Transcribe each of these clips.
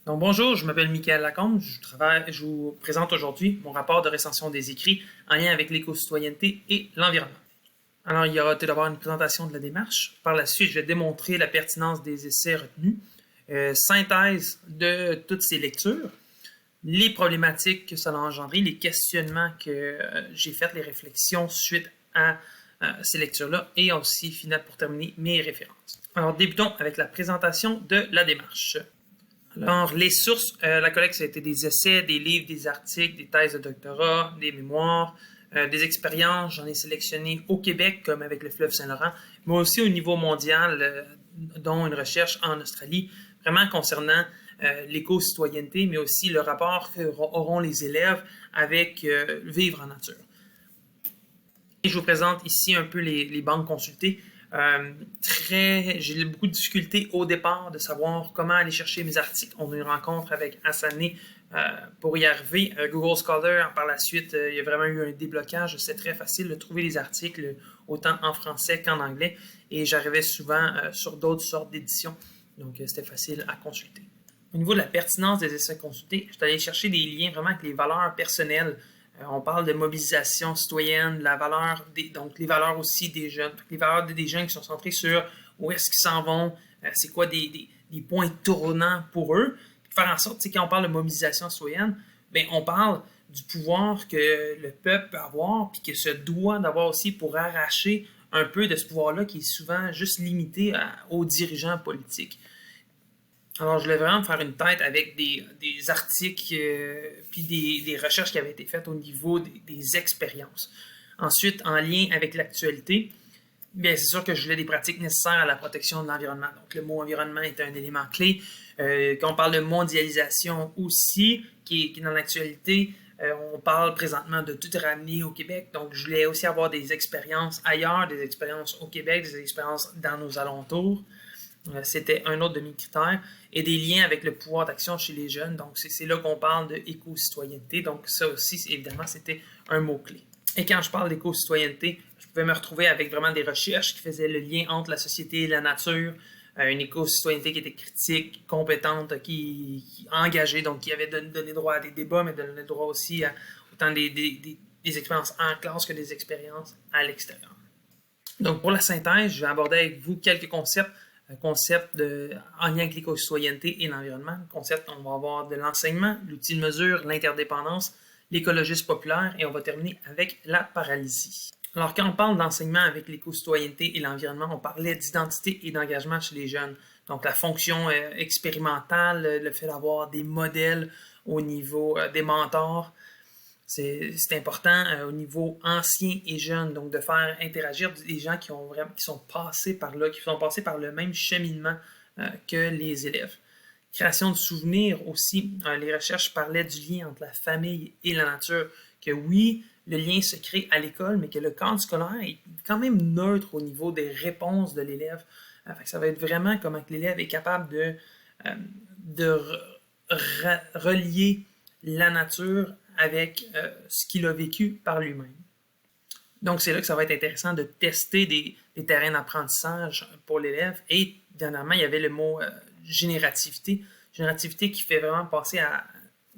Donc bonjour, je m'appelle Michael Lacombe, je vous présente aujourd'hui mon rapport de recension des écrits en lien avec l'éco-citoyenneté et l'environnement. Alors il y aura tout d'abord une présentation de la démarche, par la suite je vais démontrer la pertinence des essais retenus, synthèse de toutes ces lectures, les problématiques que ça a engendré, les questionnements que j'ai faits, les réflexions suite à ces lectures-là, et aussi, finalement, pour terminer, mes références. Alors débutons avec la présentation de la démarche. Alors, les sources, la collecte, ça a été des essais, des livres, des articles, des thèses de doctorat, des mémoires, des expériences. J'en ai sélectionné au Québec, comme avec le fleuve Saint-Laurent, mais aussi au niveau mondial, dont une recherche en Australie, vraiment concernant l'éco-citoyenneté, mais aussi le rapport qu'auront les élèves avec vivre en nature. Et je vous présente ici un peu les banques consultées. J'ai eu beaucoup de difficultés au départ de savoir comment aller chercher mes articles. On a eu une rencontre avec Assané pour y arriver. Google Scholar, par la suite, il y a vraiment eu un déblocage. C'est très facile de trouver les articles autant en français qu'en anglais. Et j'arrivais souvent sur d'autres sortes d'éditions. Donc, c'était facile à consulter. Au niveau de la pertinence des essais consultés, je suis allé chercher des liens vraiment avec les valeurs personnelles. On parle de mobilisation citoyenne, donc les valeurs aussi des jeunes. Les valeurs des jeunes qui sont centrées sur où est-ce qu'ils s'en vont, c'est quoi des points tournants pour eux. Puis faire en sorte, quand on parle de mobilisation citoyenne, bien, on parle du pouvoir que le peuple peut avoir, puis que se doit d'avoir aussi pour arracher un peu de ce pouvoir-là qui est souvent juste limité aux dirigeants politiques. Alors, je voulais vraiment me faire une tête avec des articles puis des recherches qui avaient été faites au niveau des expériences. Ensuite, en lien avec l'actualité, bien, c'est sûr que je voulais des pratiques nécessaires à la protection de l'environnement. Donc, le mot environnement est un élément clé. Quand on parle de mondialisation aussi, qui est dans l'actualité, on parle présentement de tout ramener au Québec. Donc, je voulais aussi avoir des expériences ailleurs, des expériences au Québec, des expériences dans nos alentours. C'était un autre de mes critères. Et des liens avec le pouvoir d'action chez les jeunes. Donc, c'est là qu'on parle d'éco-citoyenneté. Donc, ça aussi, évidemment, c'était un mot-clé. Et quand je parle d'éco-citoyenneté, je pouvais me retrouver avec vraiment des recherches qui faisaient le lien entre la société et la nature. Une éco-citoyenneté qui était critique, compétente, qui engagée, donc qui avait donné droit à des débats, mais donné droit aussi à autant des expériences en classe que des expériences à l'extérieur. Donc, pour la synthèse, je vais aborder avec vous quelques concepts en lien avec l'éco-citoyenneté et l'environnement. Le concept, on va avoir de l'enseignement, l'outil de mesure, l'interdépendance, l'écologisme populaire et on va terminer avec la paralysie. Alors, quand on parle d'enseignement avec l'éco-citoyenneté et l'environnement, on parlait d'identité et d'engagement chez les jeunes. Donc, la fonction expérimentale, le fait d'avoir des modèles au niveau des mentors, c'est important au niveau ancien et jeune, donc de faire interagir des gens qui sont passés par là, qui sont passés par le même cheminement que les élèves. Création de souvenirs aussi, les recherches parlaient du lien entre la famille et la nature, que oui, le lien se crée à l'école, mais que le cadre scolaire est quand même neutre au niveau des réponses de l'élève. Ça va être vraiment comment l'élève est capable de relier la nature avec ce qu'il a vécu par lui-même. Donc, c'est là que ça va être intéressant de tester des terrains d'apprentissage pour l'élève. Et dernièrement, il y avait le mot générativité. Générativité qui fait vraiment passer à...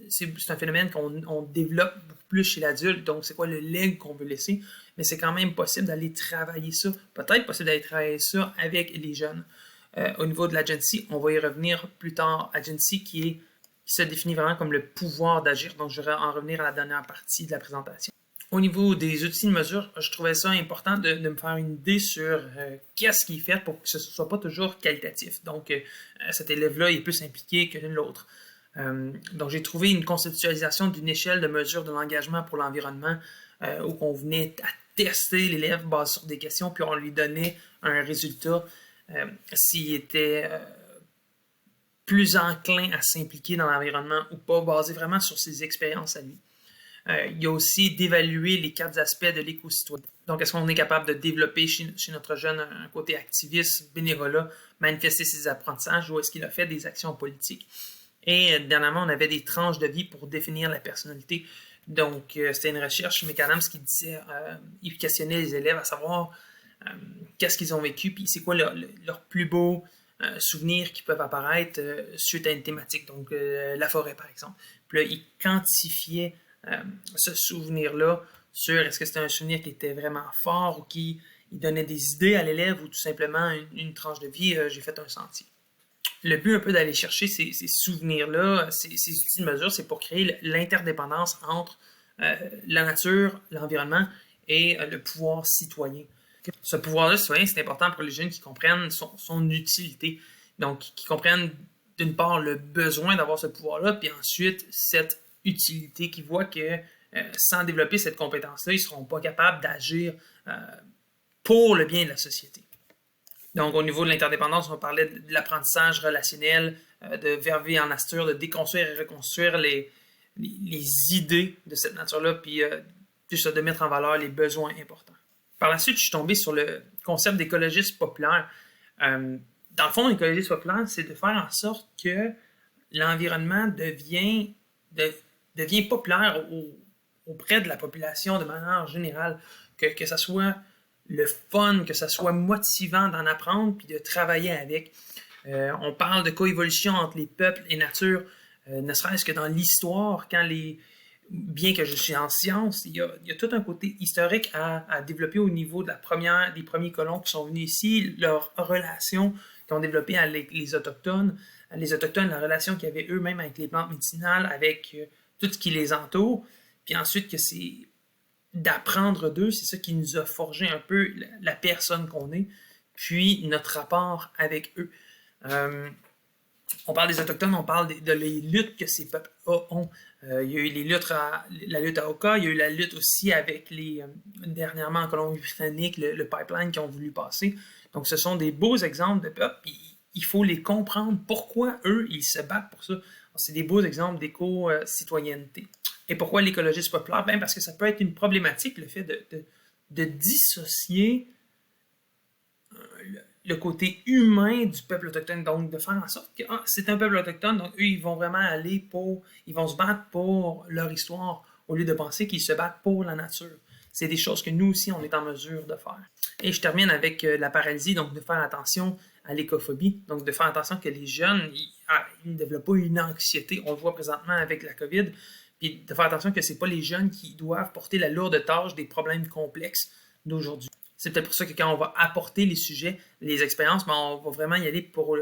C'est un phénomène qu'on développe beaucoup plus chez l'adulte. Donc, c'est quoi le legs qu'on veut laisser? Mais c'est quand même possible d'aller travailler ça. Peut-être possible d'aller travailler ça avec les jeunes. Au niveau de l'agency, on va y revenir plus tard. Agency qui se définit vraiment comme le pouvoir d'agir. Donc, je vais en revenir à la dernière partie de la présentation. Au niveau des outils de mesure, je trouvais ça important de me faire une idée sur qu'est-ce qui est fait pour que ce ne soit pas toujours qualitatif. Donc, cet élève-là est plus impliqué que l'autre. Donc, j'ai trouvé une conceptualisation d'une échelle de mesure de l'engagement pour l'environnement où on venait à tester l'élève basé sur des questions, puis on lui donnait un résultat s'il était plus enclin à s'impliquer dans l'environnement ou pas, basé vraiment sur ses expériences à lui. Il y a aussi d'évaluer les 4 aspects de l'éco-citoyenneté. Donc, est-ce qu'on est capable de développer chez notre jeune un côté activiste, bénévolat, manifester ses apprentissages ou est-ce qu'il a fait des actions politiques? Et dernièrement, on avait des tranches de vie pour définir la personnalité. Donc, c'était une recherche McAdams qui disait, il questionnait les élèves à savoir qu'est-ce qu'ils ont vécu, puis c'est quoi leur plus beau souvenirs qui peuvent apparaître suite à une thématique, donc la forêt par exemple. Puis là, il quantifiait ce souvenir-là sur est-ce que c'était un souvenir qui était vraiment fort ou qui il donnait des idées à l'élève ou tout simplement une tranche de vie, j'ai fait un sentier. Le but un peu d'aller chercher ces souvenirs-là, ces outils de mesure, c'est pour créer l'interdépendance entre la nature, l'environnement et le pouvoir citoyen. Ce pouvoir-là citoyen, c'est important pour les jeunes qui comprennent son utilité. Donc, qui comprennent d'une part le besoin d'avoir ce pouvoir-là, puis ensuite cette utilité, qui voient que sans développer cette compétence-là, ils ne seront pas capables d'agir pour le bien de la société. Donc, au niveau de l'interdépendance, on parlait de l'apprentissage relationnel, de verber en nature, de déconstruire et reconstruire les idées de cette nature-là, puis de mettre en valeur les besoins importants. Par la suite, je suis tombé sur le concept d'écologiste populaire. Dans le fond, l'écologiste populaire, c'est de faire en sorte que l'environnement devient populaire auprès de la population de manière générale, que ça soit le fun, que ça soit motivant d'en apprendre puis de travailler avec. On parle de coévolution entre les peuples et nature, ne serait-ce que dans l'histoire, bien que je suis en sciences, il y a tout un côté historique à développer au niveau des premiers colons qui sont venus ici, leurs relations qu'ils ont développées avec les Autochtones. Les Autochtones, la relation qu'ils avaient eux-mêmes avec les plantes médicinales, avec tout ce qui les entoure. Puis ensuite, que c'est d'apprendre d'eux, c'est ça qui nous a forgé un peu la personne qu'on est, puis notre rapport avec eux. On parle des Autochtones, on parle de les luttes que ces peuples ont. Il y a eu la lutte à Oka, il y a eu la lutte aussi avec dernièrement en Colombie-Britannique, le pipeline qu'ils ont voulu passer. Donc ce sont des beaux exemples de peuples, puis il faut les comprendre. Pourquoi eux, ils se battent pour ça? C'est des beaux exemples d'éco-citoyenneté. Et pourquoi l'écologiste populaire? Parce que ça peut être une problématique, le fait de dissocier le côté humain du peuple autochtone, donc de faire en sorte que c'est un peuple autochtone, donc eux, ils vont vraiment ils vont se battre pour leur histoire, au lieu de penser qu'ils se battent pour la nature. C'est des choses que nous aussi, on est en mesure de faire. Et je termine avec la paralysie, donc de faire attention à l'écophobie, donc de faire attention que les jeunes, ils ne développent pas une anxiété, on le voit présentement avec la COVID, puis de faire attention que ce n'est pas les jeunes qui doivent porter la lourde tâche des problèmes complexes d'aujourd'hui. C'est peut-être pour ça que quand on va apporter les sujets, les expériences, on va vraiment y aller pour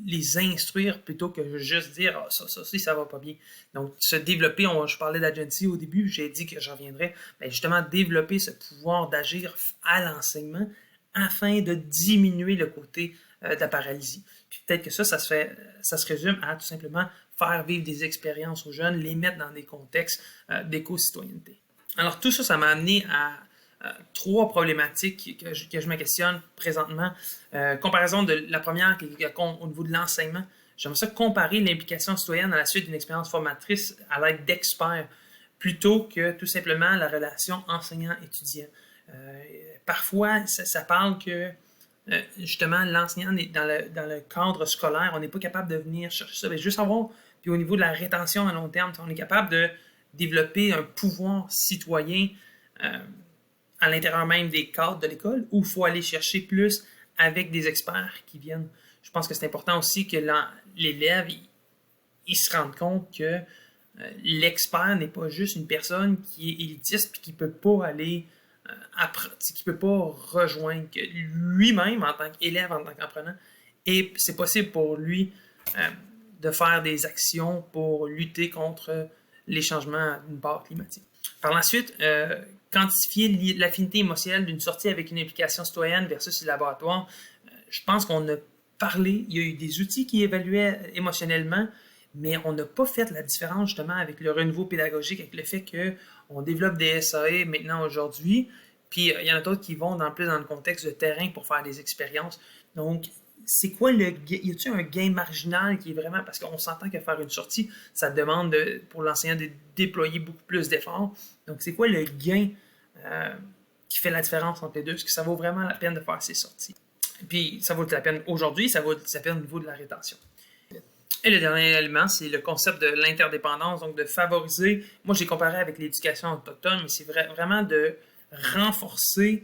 les instruire plutôt que juste dire ça va pas bien. Donc, se développer, je parlais d'agency au début, j'ai dit que j'en reviendrais, justement développer ce pouvoir d'agir à l'enseignement afin de diminuer le côté de la paralysie. Puis peut-être que ça se résume à tout simplement faire vivre des expériences aux jeunes, les mettre dans des contextes d'éco-citoyenneté. Alors tout ça, ça m'a amené à trois problématiques que je me questionne présentement. Comparaison de la première au niveau de l'enseignement. J'aimerais ça comparer l'implication citoyenne à la suite d'une expérience formatrice à l'aide d'experts plutôt que tout simplement la relation enseignant-étudiant. Parfois, ça parle que justement l'enseignant dans le cadre scolaire, on n'est pas capable de venir chercher ça. Juste savoir, puis au niveau de la rétention à long terme, on est capable de développer un pouvoir citoyen à l'intérieur même des cadres de l'école, ou il faut aller chercher plus avec des experts qui viennent. Je pense que c'est important aussi que l'élève il se rende compte que l'expert n'est pas juste une personne qui est élitiste et qui ne peut pas aller qui ne peut pas rejoindre, que lui-même en tant qu'élève, en tant qu'apprenant, et c'est possible pour lui de faire des actions pour lutter contre les changements d'une part climatique. Par la suite, quantifier l'affinité émotionnelle d'une sortie avec une implication citoyenne versus le laboratoire. Je pense qu'on a parlé, il y a eu des outils qui évaluaient émotionnellement, mais on n'a pas fait la différence justement avec le renouveau pédagogique, avec le fait qu'on développe des SAE maintenant aujourd'hui, puis il y en a d'autres qui vont plus dans le contexte de terrain pour faire des expériences. Donc, c'est quoi y a-t-il un gain marginal qui est vraiment, parce qu'on s'entend que faire une sortie, ça demande pour l'enseignant de déployer beaucoup plus d'efforts. Donc, c'est quoi le gain qui fait la différence entre les deux? Est-ce que ça vaut vraiment la peine de faire ces sorties? Puis, ça vaut la peine aujourd'hui, ça vaut la peine au niveau de la rétention. Et le dernier élément, c'est le concept de l'interdépendance, donc de favoriser, moi j'ai comparé avec l'éducation autochtone, mais c'est vraiment de renforcer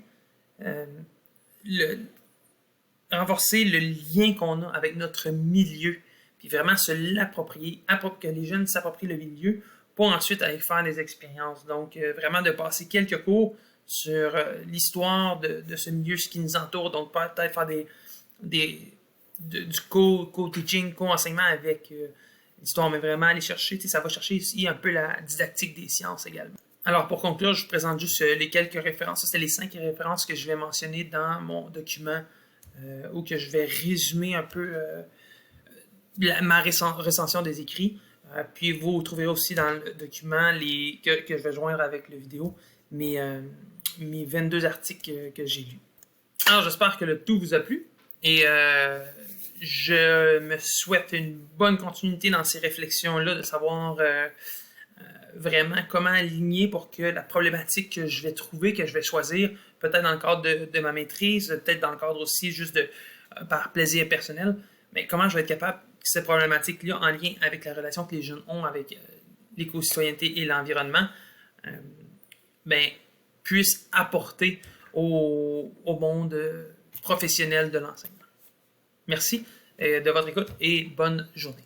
renforcer le lien qu'on a avec notre milieu, puis vraiment se l'approprier, que les jeunes s'approprient le milieu pour ensuite aller faire des expériences. Donc, vraiment de passer quelques cours sur l'histoire de ce milieu, ce qui nous entoure. Donc, peut-être faire du co-teaching, co-enseignement avec l'histoire, mais vraiment aller chercher, ça va chercher ici un peu la didactique des sciences également. Alors, pour conclure, je vous présente juste les quelques références. Ça, c'est les 5 références que je vais mentionner dans mon document où que je vais résumer un peu ma recension des écrits. Puis vous trouverez aussi dans le document que je vais joindre avec la vidéo mes 22 articles que j'ai lus. Alors j'espère que le tout vous a plu et je me souhaite une bonne continuité dans ces réflexions-là, de savoir vraiment comment aligner pour que la problématique que je vais trouver, que je vais choisir, peut-être dans le cadre de ma maîtrise, peut-être dans le cadre aussi juste par plaisir personnel, mais comment je vais être capable que cette problématique-là, en lien avec la relation que les jeunes ont avec l'éco-citoyenneté et l'environnement, puisse apporter au monde professionnel de l'enseignement. Merci de votre écoute et bonne journée.